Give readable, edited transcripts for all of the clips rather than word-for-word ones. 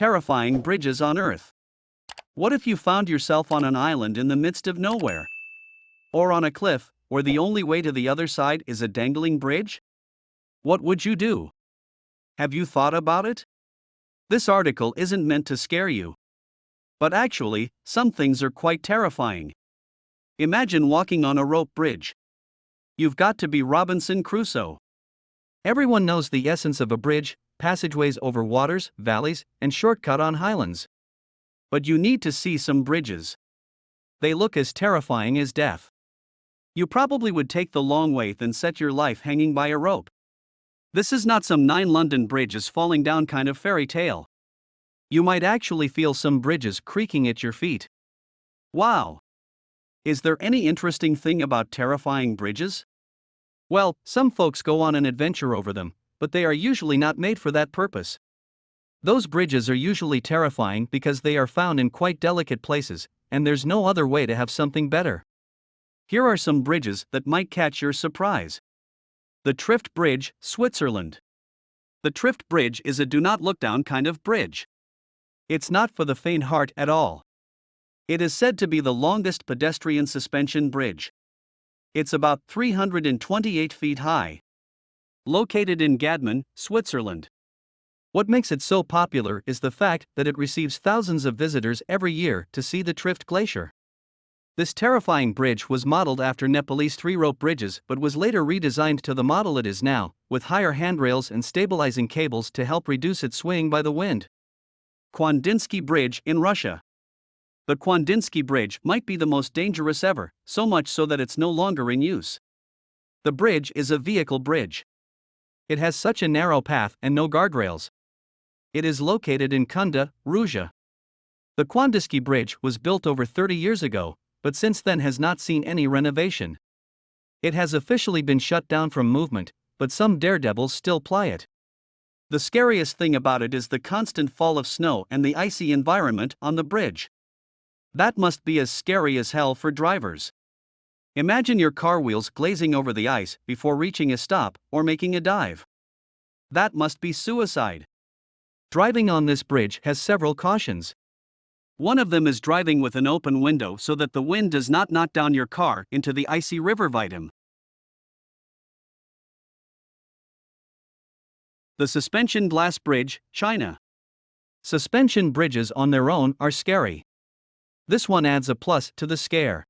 terrifying bridges on Earth. What if you found yourself on an island in the midst of nowhere? Or on a cliff, where the only way to the other side is a dangling bridge? What would you do? Have you thought about it? This article isn't meant to scare you. But actually, some things are quite terrifying. Imagine walking on a rope bridge. You've got to be Robinson Crusoe. Everyone knows the essence of a bridge: passageways over waters, valleys, and shortcut on highlands. But you need to see some bridges. They look as terrifying as death. You probably would take the long way than set your life hanging by a rope. This is not some 9 London bridges falling down kind of fairy tale. You might actually feel some bridges creaking at your feet. Wow! Is there any interesting thing about terrifying bridges? Well, some folks go on an adventure over them, but they are usually not made for that purpose. Those bridges are usually terrifying because they are found in quite delicate places, and there's no other way to have something better. Here are some bridges that might catch your surprise. The Trift Bridge, Switzerland. The Trift Bridge is a do-not-look-down kind of bridge. It's not for the faint heart at all. It is said to be the longest pedestrian suspension bridge. It's about 328 feet high. Located in Gadman, Switzerland. What makes it so popular is the fact that it receives thousands of visitors every year to see the Trift Glacier. This terrifying bridge was modeled after Nepalese 3-rope bridges but was later redesigned to the model it is now, with higher handrails and stabilizing cables to help reduce its swaying by the wind. Kwandinsky Bridge in Russia. The Kwandinsky Bridge might be the most dangerous ever, so much so that it's no longer in use. The bridge is a vehicle bridge. It has such a narrow path and no guardrails. It is located in Kunda, Russia. The Kwandinsky Bridge was built over 30 years ago, but since then has not seen any renovation. It has officially been shut down from movement, but some daredevils still ply it. The scariest thing about it is the constant fall of snow and the icy environment on the bridge. That must be as scary as hell for drivers. Imagine your car wheels glazing over the ice before reaching a stop or making a dive. That must be suicide. Driving on this bridge has several cautions. One of them is driving with an open window so that the wind does not knock down your car into the icy river Vitim. The Suspension Glass Bridge, China. Suspension bridges on their own are scary. This one adds a plus to the scare.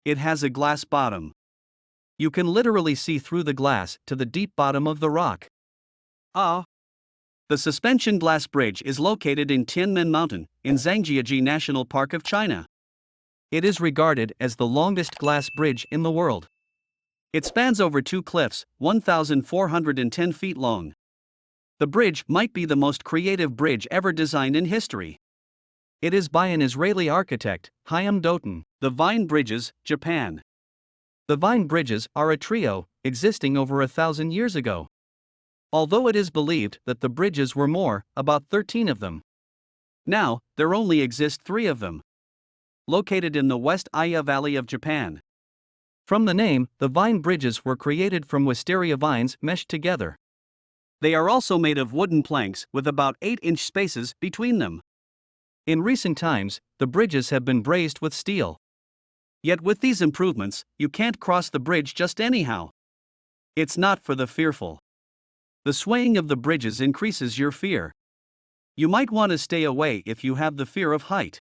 It has a glass bottom. You can literally see through the glass to the deep bottom of the rock. The Suspension Glass Bridge is located in Tianmen Mountain, in Zhangjiajie National Park of China. It is regarded as the longest glass bridge in the world. It spans over 2 cliffs, 1,410 feet long. The bridge might be the most creative bridge ever designed in history. It is by an Israeli architect, Chaim Dotan. The Vine Bridges, Japan. The Vine Bridges are a trio, existing over 1,000 years ago. Although it is believed that the bridges were more, about 13 of them. Now, there only exist 3 of them. Located in the West Iya Valley of Japan. From the name, the Vine Bridges were created from wisteria vines meshed together. They are also made of wooden planks with about 8-inch spaces between them. In recent times, the bridges have been brazed with steel. Yet with these improvements, you can't cross the bridge just anyhow. It's not for the fearful. The swaying of the bridges increases your fear. You might want to stay away if you have the fear of height.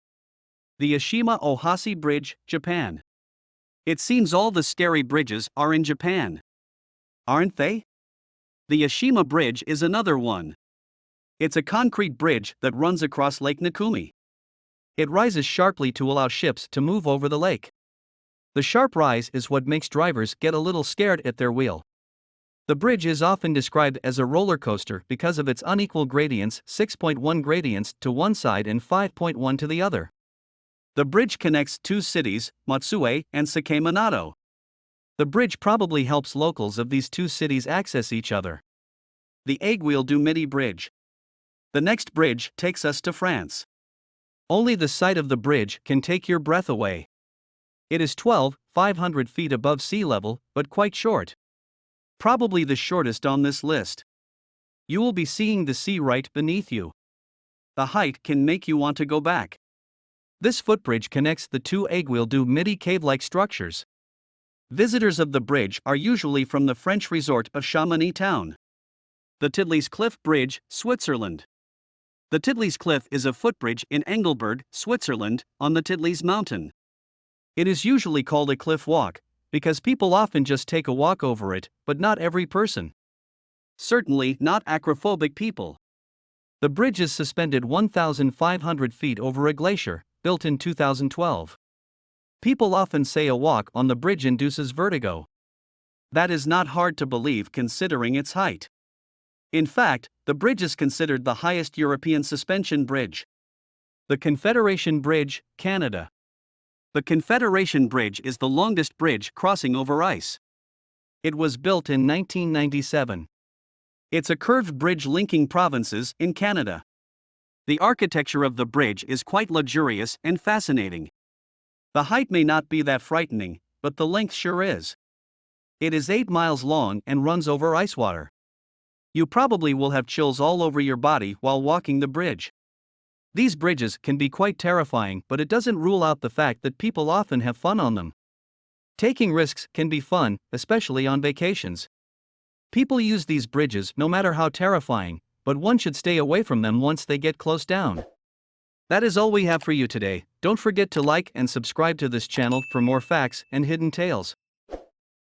The Ashima Ohasi Bridge, Japan. It seems all the scary bridges are in Japan. Aren't they? The Ashima Bridge is another one. It's a concrete bridge that runs across Lake Nikumi. It rises sharply to allow ships to move over the lake. The sharp rise is what makes drivers get a little scared at their wheel. The bridge is often described as a roller coaster because of its unequal gradients, 6.1 gradients to one side and 5.1 to the other. The bridge connects 2 cities, Matsue and Sakeiminato. The bridge probably helps locals of these 2 cities access each other. The Aiguille du Midi Bridge. The next bridge takes us to France. Only the sight of the bridge can take your breath away. It is 12,500 feet above sea level, but quite short. Probably the shortest on this list. You will be seeing the sea right beneath you. The height can make you want to go back. This footbridge connects the two Aiguille-du-Midi cave-like structures. Visitors of the bridge are usually from the French resort of Chamonix town. The Tiddly's Cliff Bridge, Switzerland. The Tiddly's Cliff is a footbridge in Engelberg, Switzerland, on the Tiddly's Mountain. It is usually called a cliff walk, because people often just take a walk over it, but not every person. Certainly not acrophobic people. The bridge is suspended 1,500 feet over a glacier, built in 2012. People often say a walk on the bridge induces vertigo. That is not hard to believe considering its height. In fact, the bridge is considered the highest European suspension bridge. The Confederation Bridge, Canada. The Confederation Bridge is the longest bridge crossing over ice. It was built in 1997. It's a curved bridge linking provinces in Canada. The architecture of the bridge is quite luxurious and fascinating. The height may not be that frightening, but the length sure is. It is 8 miles long and runs over ice water. You probably will have chills all over your body while walking the bridge. These bridges can be quite terrifying, but it doesn't rule out the fact that people often have fun on them. Taking risks can be fun, especially on vacations. People use these bridges no matter how terrifying, but one should stay away from them once they get close down. That is all we have for you today. Don't forget to like and subscribe to this channel for more facts and hidden tales.